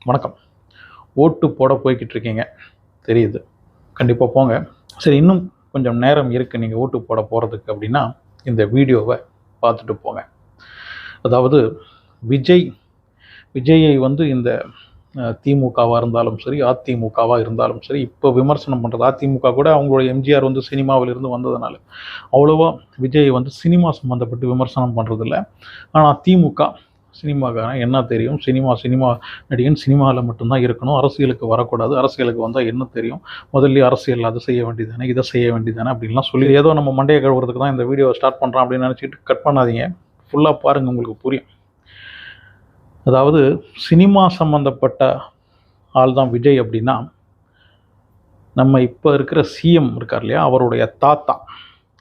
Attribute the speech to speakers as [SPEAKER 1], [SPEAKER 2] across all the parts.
[SPEAKER 1] வணக்கம். ஓட்டு போட போய்கிட்டு இருக்கீங்க தெரியுது. கண்டிப்பாக போங்க. சரி, இன்னும் கொஞ்சம் நேரம் இருக்குது நீங்கள் ஓட்டு போட போகிறதுக்கு அப்படின்னா இந்த வீடியோவை பார்த்துட்டு போங்க. அதாவது விஜயை இந்த திமுகவாக இருந்தாலும் சரி, அதிமுகவாக இருந்தாலும் சரி, இப்போ விமர்சனம் பண்ணுறது அதிமுக கூட அவங்களுடைய எம்ஜிஆர் சினிமாவிலிருந்து வந்ததுனால அவ்வளோவா விஜய் சினிமா சம்மந்தப்பட்டு விமர்சனம் பண்ணுறதில்ல. ஆனால் திமுக சினிமாக்காரன் என்ன தெரியும், சினிமா நடிகன் சினிமாவில் மட்டும்தான் இருக்கணும், அரசியலுக்கு வரக்கூடாது, அரசியலுக்கு வந்தால் என்ன தெரியும், முதல்ல அரசியல் அதை செய்ய வேண்டியதானே, இதை செய்ய வேண்டியதானே அப்படின்லாம் சொல்லி ஏதோ நம்ம மண்டையை கழுவுறதுக்கு தான் இந்த வீடியோவை ஸ்டார்ட் பண்ணுறோம் அப்படின்னு நினச்சிட்டு கட் பண்ணாதீங்க. ஃபுல்லாக பாருங்கள், உங்களுக்கு புரியும். அதாவது சினிமா சம்மந்தப்பட்ட ஆள் தான் விஜய் அப்படின்னா, நம்ம இப்போ இருக்கிற சிஎம் இருக்கார் இல்லையா, அவருடைய தாத்தா,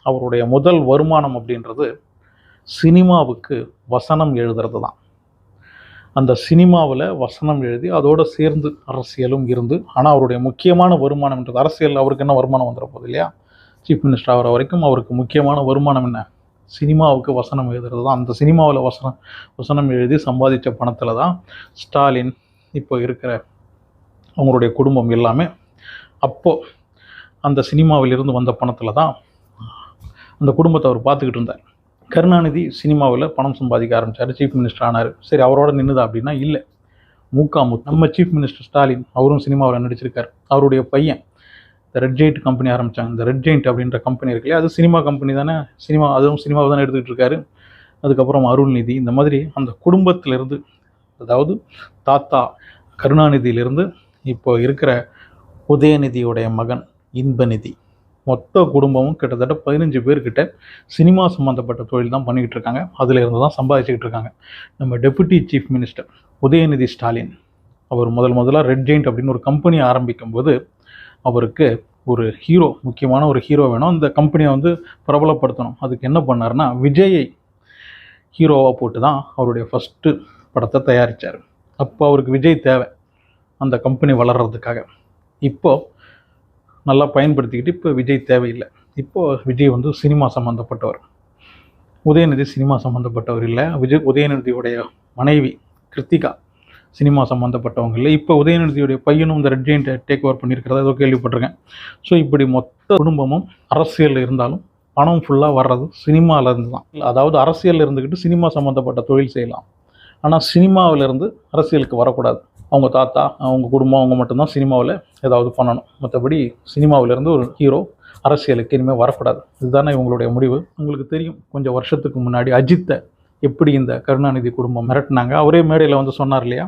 [SPEAKER 1] அவருடைய முதல் வருமானம் அப்படின்றது சினிமாவுக்கு வசனம் எழுதுறது தான். அந்த சினிமாவில் வசனம் எழுதி அதோடு சேர்ந்து அரசியலும் இருந்து, ஆனால் அவருடைய முக்கியமான வருமானம்ன்றது அரசியல். அவருக்கு என்ன வருமானம் வந்துட போகுது இல்லையா, சீஃப் மினிஸ்டர் ஆகிற வரைக்கும் அவருக்கு முக்கியமான வருமானம் என்ன, சினிமாவுக்கு வசனம் எழுதுறது தான். அந்த சினிமாவில் வசனம் எழுதி சம்பாதித்த பணத்தில் தான் ஸ்டாலின் இப்போ இருக்கிற அவங்களுடைய குடும்பம் எல்லாமே அப்போது அந்த சினிமாவிலிருந்து வந்த பணத்தில் தான் அந்த குடும்பத்தை அவர் பார்த்துக்கிட்டு இருந்தார். கருணாநிதி சினிமாவில் பணம் சம்பாதிக்க ஆரம்பித்தார், சீஃப் மினிஸ்டர் ஆனார். சரி, அவரோட நின்றுதா அப்படின்னா இல்லை. நம்ம சீஃப் மினிஸ்டர் ஸ்டாலின் அவரும் சினிமாவில் நடிச்சிருக்கார். அவருடைய பையன் இந்த ரெட் ஜெயிண்ட் கம்பெனி ஆரம்பித்தாங்க. இந்த ரெட் ஜெயிண்ட் அப்படின்ற கம்பெனி இருக்கு இல்லையா, அது சினிமா கம்பெனி தானே, அதுவும் சினிமாவை தானே எடுத்துக்கிட்டு இருக்காரு. அதுக்கப்புறம் அருள்நிதி, இந்த மாதிரி அந்த குடும்பத்திலிருந்து, அதாவது தாத்தா கருணாநிதியிலிருந்து இப்போ இருக்கிற உதயநிதியுடைய மகன் இன்பநிதி, மொத்த குடும்பமும் கிட்டத்தட்ட 15 பேர்கிட்ட சினிமா சம்மந்தப்பட்ட தொழில் தான் பண்ணிக்கிட்டு இருக்காங்க. அதில் இருந்து தான் சம்பாதிச்சுக்கிட்டு இருக்காங்க. நம்ம deputy chief minister Udhayanidhi Stalin அவர் முதலாக ரெட் ஜெயிண்ட் அப்படின்னு ஒரு கம்பெனி ஆரம்பிக்கும் போது அவருக்கு ஒரு ஹீரோ, முக்கியமான ஒரு ஹீரோ வேணும், அந்த கம்பெனியை பிரபலப்படுத்தணும். அதுக்கு என்ன பண்ணார்னா, விஜயை ஹீரோவாக போட்டு தான் அவருடைய ஃபஸ்ட்டு படத்தை தயாரித்தார். அப்போ அவருக்கு விஜய் தேவை அந்த கம்பெனி வளர்கிறதுக்காக. இப்போது நல்லா பயன்படுத்திக்கிட்டு இப்போ விஜய் தேவையில்லை. இப்போது விஜய் சினிமா சம்மந்தப்பட்டவர், உதயநிதி சினிமா சம்மந்தப்பட்டவர் இல்லை. உதயநிதியுடைய மனைவி கிருத்திகா சினிமா சம்மந்தப்பட்டவங்க இல்லை. இப்போ உதயநிதியுடைய பையனும் இந்த ரெட் ஜெயிண்ட்டை டேக் ஓவர் பண்ணியிருக்கிறதா ஏதோ கேள்விப்பட்டிருக்கேன். ஸோ இப்படி மொத்த குடும்பமும் அரசியலில் இருந்தாலும் பணம் ஃபுல்லாக வர்றது சினிமாவில் இருந்து தான். அதாவது அரசியலில் இருந்துக்கிட்டு சினிமா சம்மந்தப்பட்ட தொழில் செய்யலாம், ஆனால் சினிமாவிலேருந்து அரசியலுக்கு வரக்கூடாது. அவங்க தாத்தா, அவங்க குடும்பம், அவங்க மட்டும்தான் சினிமாவில் ஏதாவது பண்ணணும். மற்றபடி சினிமாவிலேருந்து ஒரு ஹீரோ அரசியலுக்கு இனிமேல் வரக்கூடாது. இதுதானே இவங்களுடைய முடிவு. உங்களுக்கு தெரியும், கொஞ்சம் வருஷத்துக்கு முன்னாடி அஜித்தை எப்படி இந்த கருணாநிதி குடும்பம் மிரட்டினாங்க. அவரே மேடையில் சொன்னார் இல்லையா,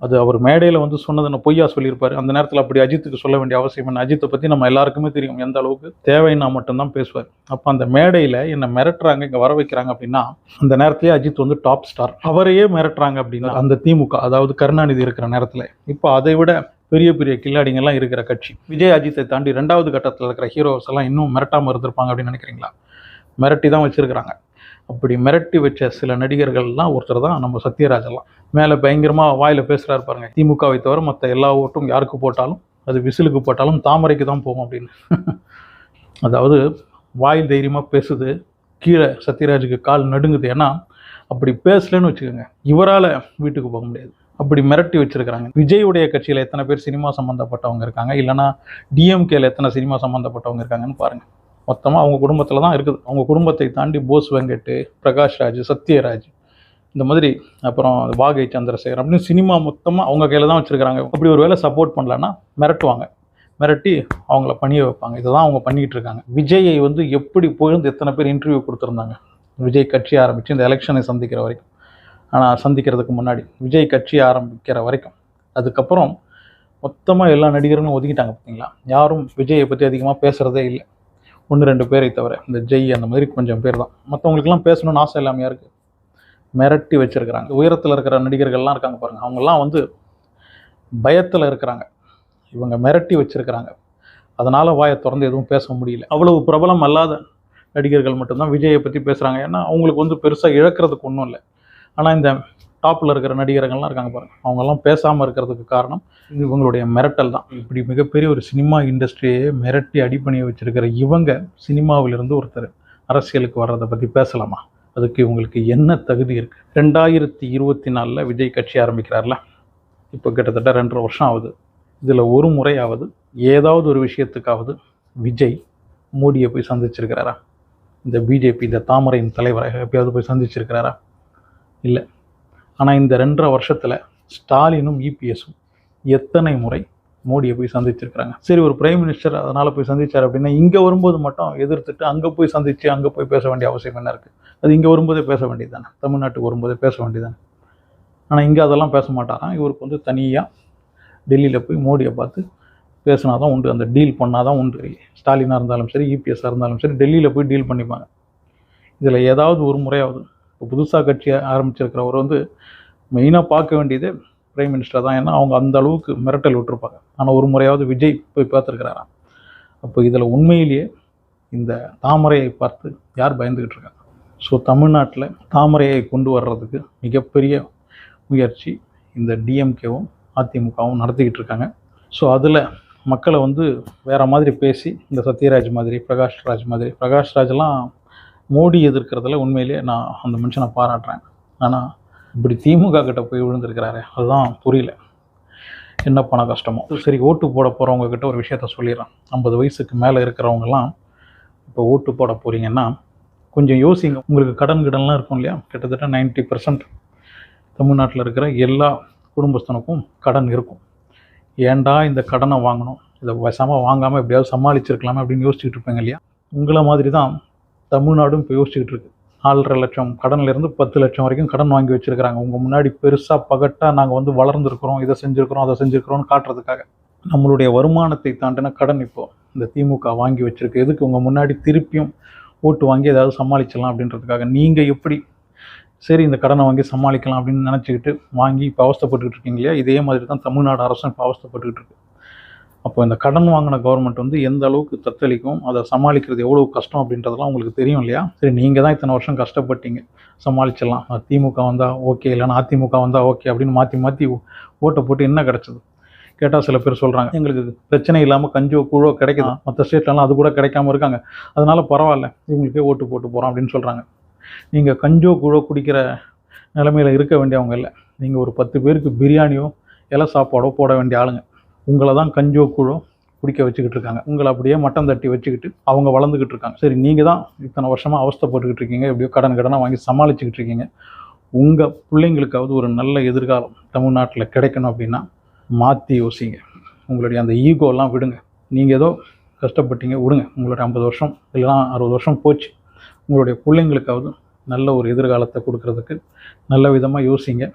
[SPEAKER 1] அது அவர் மேடையில் சொன்னது நான் பொய்யா சொல்லியிருப்பார். அந்த நேரத்தில் அப்படி அஜித்துக்கு சொல்ல வேண்டிய அவசியம் என்ன? அஜித்தை பற்றி நம்ம எல்லாருக்குமே தெரியும் எந்த அளவுக்கு தேவைன்னா மட்டும்தான் பேசுவார். அப்போ அந்த மேடையில் என்னை மிரட்டுறாங்க, இங்கே வர வைக்கிறாங்க அப்படின்னா, அந்த நேரத்திலே அஜித் டாப் ஸ்டார், அவரையே மிரட்டுறாங்க அப்படின்னா அந்த திமுக, அதாவது கருணாநிதி இருக்கிற நேரத்தில். இப்போ அதை விட பெரிய பெரிய கில்லாடிங்கெல்லாம் இருக்கிற கட்சி. விஜய் அஜித்தை தாண்டி 2வது கட்டத்தில் இருக்கிற ஹீரோஸ் எல்லாம் இன்னும் மிரட்டாமல் இருந்திருப்பாங்க அப்படின்னு நினைக்கிறீங்களா? மிரட்டி தான் வச்சுருக்கிறாங்க. அப்படி மிரட்டி வச்ச சில நடிகர்கள்லாம் ஒருத்தர் தான் நம்ம சத்யராஜெல்லாம். மேலே பயங்கரமாக வாயில் பேசுகிறாரு பாருங்க, திமுகவை தவிர மற்ற எல்லா ஓட்டும் யாருக்கு போட்டாலும் அது விசிலுக்கு போட்டாலும் தாமரைக்கு தான் போகும் அப்படின்னு. அதாவது வாயில் தைரியமாக பேசுது, கீழே சத்யராஜுக்கு கால் நடுங்குது. ஏன்னா அப்படி பேசலன்னு வச்சுக்கோங்க, இவரால் வீட்டுக்கு போக முடியாது. அப்படி மிரட்டி வச்சுருக்கிறாங்க. விஜயுடைய கட்சியில் எத்தனை பேர் சினிமா சம்மந்தப்பட்டவங்க இருக்காங்க, இல்லைனா டிஎம்கேல எத்தனை சினிமா சம்மந்தப்பட்டவங்க இருக்காங்கன்னு பாருங்கள். மொத்தமாக அவங்க குடும்பத்தில் தான் இருக்குது. அவங்க குடும்பத்தை தாண்டி போஸ் வெங்கட், பிரகாஷ்ராஜ், சத்யராஜ், இந்த மாதிரி அப்புறம் வாகை சந்திரசேகர் அப்படின்னு சினிமா மொத்தமாக அவங்க கையில் தான் வச்சுருக்கிறாங்க. அப்படி ஒரு வேளை சப்போர்ட் பண்ணலன்னா மிரட்டுவாங்க, மிரட்டி அவங்கள பணிய வைப்பாங்க. இதை தான் அவங்க பண்ணிக்கிட்டு இருக்காங்க. விஜயை எப்படி போயிருந்து எத்தனை பேர் இன்டர்வியூ கொடுத்துருந்தாங்க விஜய் கட்சி ஆரம்பித்து இந்த எலெக்ஷனை சந்திக்கிற வரைக்கும். ஆனால் சந்திக்கிறதுக்கு முன்னாடி விஜய் கட்சி ஆரம்பிக்கிற வரைக்கும், அதுக்கப்புறம் மொத்தமாக எல்லா நடிகர்களும் ஒதுக்கிட்டாங்க. பார்த்தீங்களா, யாரும் விஜயை பற்றி அதிகமாக பேசுகிறதே இல்லை. 1-2 பேரை தவிர, இந்த ஜெய் அந்த மாதிரி கொஞ்சம் பேர் தான். மற்றவங்களுக்கெல்லாம் பேசணும்னு ஆசை இல்லாமல் யாருக்கு மிரட்டி வச்சுருக்கிறாங்க. உயரத்தில் இருக்கிற நடிகர்கள்லாம் இருக்காங்க பாருங்கள், அவங்கெல்லாம் பயத்தில் இருக்கிறாங்க. இவங்க மிரட்டி வச்சுருக்கிறாங்க. அதனால் வாயை திறந்து எதுவும் பேச முடியல. அவ்வளவு பிரபலம் அல்லாத நடிகர்கள் மட்டும்தான் விஜயை பற்றி பேசுகிறாங்க. ஏன்னா அவங்களுக்கு பெருசாக இழக்கிறதுக்கு ஒன்றும் இல்லை. ஆனால் இந்த டாப்பில் இருக்கிற நடிகர்கள்லாம் இருக்காங்க பாருங்கள், அவங்கெல்லாம் பேசாமல் இருக்கிறதுக்கு காரணம் இவங்களுடைய மிரட்டல் தான். இப்படி மிகப்பெரிய ஒரு சினிமா இண்டஸ்ட்ரியை மிரட்டி அடிப்பணியை வச்சுருக்கிற இவங்க சினிமாவிலிருந்து ஒருத்தர் அரசியலுக்கு வர்றதை பற்றி பேசலாமா? அதுக்கு இவங்களுக்கு என்ன தகுதி இருக்குது? 2024 விஜய் கட்சி ஆரம்பிக்கிறார்ல, இப்போ கிட்டத்தட்ட 2.5 வருஷம் ஆகுது. இதில் ஒரு முறையாவது ஏதாவது ஒரு விஷயத்துக்காவது விஜய் மோடியை போய் சந்திச்சிருக்கிறாரா? இந்த பிஜேபி, இந்த தாமரையின் தலைவரை எப்பயாவது போய் சந்திச்சிருக்கிறாரா? இல்லை. ஆனால் இந்த 2.5 வருஷத்தில் ஸ்டாலினும் இபிஎஸும் எத்தனை முறை மோடியை போய் சந்திச்சிருக்கிறாங்க? சரி, ஒரு பிரைம் மினிஸ்டர் அதனால் போய் சந்திச்சார் அப்படின்னா இங்கே வரும்போது மட்டும் எதிர்த்துட்டு அங்கே போய் சந்தித்து அங்கே போய் பேச வேண்டிய அவசியம் என்ன இருக்குது? அது இங்கே வரும்போதே பேச வேண்டியது தானே, தமிழ்நாட்டுக்கு வரும்போதே பேச வேண்டியது தானே. ஆனால் இங்கே அதெல்லாம் பேச மாட்டாராம். இவருக்கு வந்து தனியாக டெல்லியில் போய் மோடியை பார்த்து பேசினா தான் உண்டு, அந்த டீல் பண்ணால் தான் உண்டு. ஸ்டாலினாக இருந்தாலும் சரி, இபிஎஸ்ஸாக இருந்தாலும் சரி, டெல்லியில் போய் டீல் பண்ணிப்பாங்க. இதில் ஏதாவது ஒரு முறையாவது இப்போ புதுசாக கட்சி ஆரம்பிச்சிருக்கிறவர் வந்து மெயினாக பார்க்க வேண்டியதே பிரைம் மினிஸ்டர் தான். ஏன்னா அவங்க அந்த அளவுக்கு மிரட்டல் விட்டுருப்பாங்க. ஆனால் ஒரு முறையாவது விஜய் போய் பார்த்துருக்கிறாராம். அப்போ இதில் உண்மையிலேயே இந்த தாமரையை பார்த்து யார் பயந்துக்கிட்டு இருக்காங்க? ஸோ தமிழ்நாட்டில் தாமரையை கொண்டு வர்றதுக்கு மிகப்பெரிய முயற்சி இந்த டிஎம்கேவும் அதிமுகவும் நடத்திக்கிட்டு இருக்காங்க. ஸோ அதில் மக்களை வந்து வேறு மாதிரி பேசி, இந்த சத்யராஜ் மாதிரி, பிரகாஷ் ராஜெலாம் மோடி எதிர்க்கிறதுல உண்மையிலேயே நான் அந்த மனுஷனை பாராட்டுறேன். ஆனால் இப்படி திமுக கிட்ட போய் விழுந்திருக்கிறாரு, அதுதான் புரியல. என்ன பண்ண கஷ்டமோ. சரி, ஓட்டு போட போகிறவங்க கிட்ட ஒரு விஷயத்த சொல்லிடுறேன். 50 வயசுக்கு மேலே இருக்கிறவங்கலாம் இப்போ ஓட்டு போட போகிறீங்கன்னா கொஞ்சம் யோசிங்க. உங்களுக்கு கடன்லாம் இருக்கும் இல்லையா? கிட்டத்தட்ட 90% தமிழ்நாட்டில் இருக்கிற எல்லா குடும்பஸ்தனுக்கும் கடன் இருக்கும். ஏன்டா இந்த கடனை வாங்கணும், இதை வசமாக வாங்காமல் எப்படியாவது சமாளிச்சிருக்கலாமே அப்படின்னு யோசிச்சுட்டு இருப்பீங்க இல்லையா? உங்களை மாதிரி தான் தமிழ்நாடும் இப்போ யோசிச்சுக்கிட்டு இருக்கு. 4.5 லட்சம் கடன்லேருந்து 10 லட்சம் வரைக்கும் கடன் வாங்கி வச்சுருக்கிறாங்க. உங்கள் முன்னாடி பெருசாக பகட்டாக நாங்கள் வந்து வளர்ந்துருக்கிறோம், இதை செஞ்சுருக்கிறோம், அதை செஞ்சுருக்கிறோம்னு காட்டுறதுக்காக. நம்மளுடைய வருமானத்தை தாண்டின கடன் இப்போது இந்த திமுக வாங்கி வச்சுருக்கு. எதுக்கு? உங்கள் முன்னாடி திருப்பியும் ஓட்டு வாங்கி ஏதாவது சமாளிச்சிடலாம் அப்படின்றதுக்காக. நீங்கள் எப்படி சரி இந்த கடனை வாங்கி சமாளிக்கலாம் அப்படின்னு நினச்சிக்கிட்டு வாங்கி இப்போ அவஸ்தைப்பட்டுக்கிட்டு இருக்கீங்க இல்லையா? இதே மாதிரி தான் தமிழ்நாடு அரசும் இப்போ அவஸ்தைப்பட்டுக்கிட்டு இருக்கு. அப்போ இந்த கடன் வாங்கின கவர்மெண்ட் வந்து எந்த அளவுக்கு தத்தளிக்கும், அதை சமாளிக்கிறது எவ்வளோ கஷ்டம் அப்படின்றதெல்லாம் உங்களுக்கு தெரியும் இல்லையா? சரி, நீங்கள் தான் இத்தனை வருஷம் கஷ்டப்பட்டீங்க, சமாளிச்சிடலாம், திமுக வந்தால் ஓகே, இல்லைன்னா அதிமுக வந்தால் ஓகே அப்படின்னு மாற்றி ஓட்டை போட்டு என்ன கிடச்சிது கேட்டால் சில பேர் சொல்கிறாங்க, எங்களுக்கு பிரச்சனை இல்லாமல் கஞ்சோ கூழோ கிடைக்குது, மற்ற ஸ்டேட்லலாம் அது கூட கிடைக்காம இருக்காங்க, அதனால் பரவாயில்ல இவங்களுக்கே ஓட்டு போட்டு போகிறோம் அப்படின்னு சொல்கிறாங்க. நீங்கள் கஞ்சோ கூழோ குடிக்கிற நிலைமையில் இருக்க வேண்டியவங்க இல்லை. நீங்கள் ஒரு 10 பேருக்கு பிரியாணியோ இலை சாப்பாடோ போட வேண்டிய ஆளுங்க. உங்களை தான் கஞ்சோ கூழோ குடிக்க வச்சுக்கிட்டு இருக்காங்க. உங்களை அப்படியே மட்டம் தட்டி வச்சுக்கிட்டு அவங்க வளர்ந்துக்கிட்டு இருக்காங்க. சரி, நீங்கள் தான் இத்தனை வருஷமாக அவஸ்தைப்பட்டுக்கிட்டு இருக்கீங்க, எப்படியோ கடனை வாங்கி சமாளிச்சுக்கிட்டு இருக்கீங்க. உங்கள் பிள்ளைங்களுக்காவது ஒரு நல்ல எதிர்காலம் தமிழ்நாட்டில் கிடைக்கணும் அப்படின்னா மாற்றி யோசிங்க. உங்களுடைய அந்த ஈகோலாம் விடுங்க. நீங்கள் ஏதோ கஷ்டப்பட்டீங்க, விடுங்க. உங்களுடைய 50 வருஷம் இல்லைனா 60 வருஷம் போச்சு. உங்களுடைய பிள்ளைங்களுக்காவது நல்ல ஒரு எதிர்காலத்தை கொடுக்கறதுக்கு நல்ல விதமாக யோசிங்க.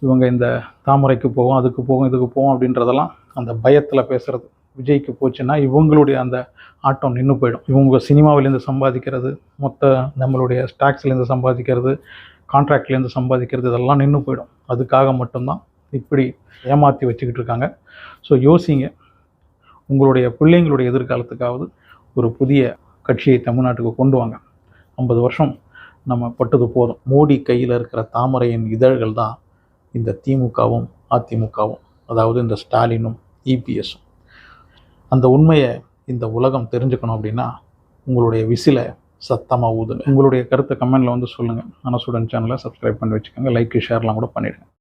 [SPEAKER 1] இவங்க இந்த தாமரைக்கு போவோம், அதுக்கு போவோம், இதுக்கு போவோம் அப்படின்றதெல்லாம் அந்த பயத்தில் பேசுகிறது விஜய்க்கு போச்சுன்னா இவங்களுடைய அந்த ஆட்டம் நின்று போயிடும். இவங்க சினிமாவிலேருந்து சம்பாதிக்கிறது, மொத்த நம்மளுடைய டேக்ஸ்லேருந்து சம்பாதிக்கிறது, கான்ட்ராக்ட்லேருந்து சம்பாதிக்கிறது, இதெல்லாம் நின்று போயிடும். அதுக்காக மட்டும்தான் இப்படி ஏமாற்றி வச்சுக்கிட்டு இருக்காங்க. ஸோ யோசிங்க. உங்களுடைய பிள்ளைங்களுடைய எதிர்காலத்துக்காவது ஒரு புதிய கட்சியை தமிழ்நாட்டுக்கு கொண்டு வாங்க. 50 வருஷம் நம்ம பட்டது போதும். மோடி கையில் இருக்கிற தாமரையின் இதழ்கள் தான் இந்த திமுகவும் அதிமுகவும், அதாவது இந்த ஸ்டாலினும் இபிஎஸும். அந்த உண்மையை இந்த உலகம் தெரிஞ்சுக்கணும் அப்படின்னா உங்களுடைய விசிலை சத்தமாக ஊதுங்க. உங்களுடைய கருத்தை கமெண்டில் வந்து சொல்லுங்கள். மனசுடன் சேனலை சப்ஸ்கிரைப் பண்ணி வச்சுக்கோங்க. லைக் ஷேர்லாம் கூட பண்ணிவிடுங்க.